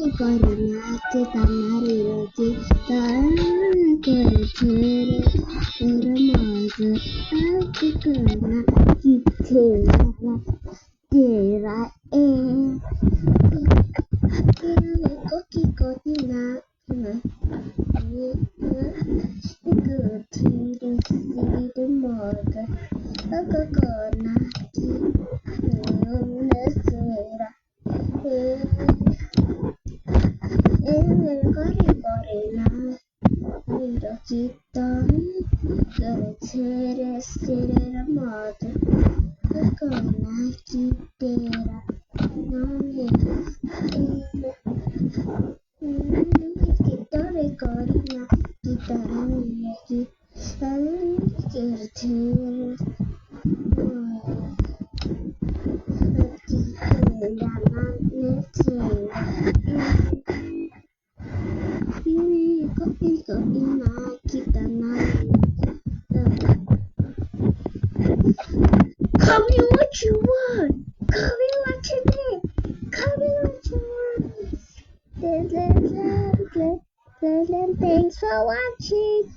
Corona kita mari kita kerja remaja aku kena kita tera koki koki na kerja moga aku kena kita Corina Miro kita kerja remaja Corona kita nami kita Corina kita nami Call me what you want. Call me what you need. Call me what you want. Thanks for watching.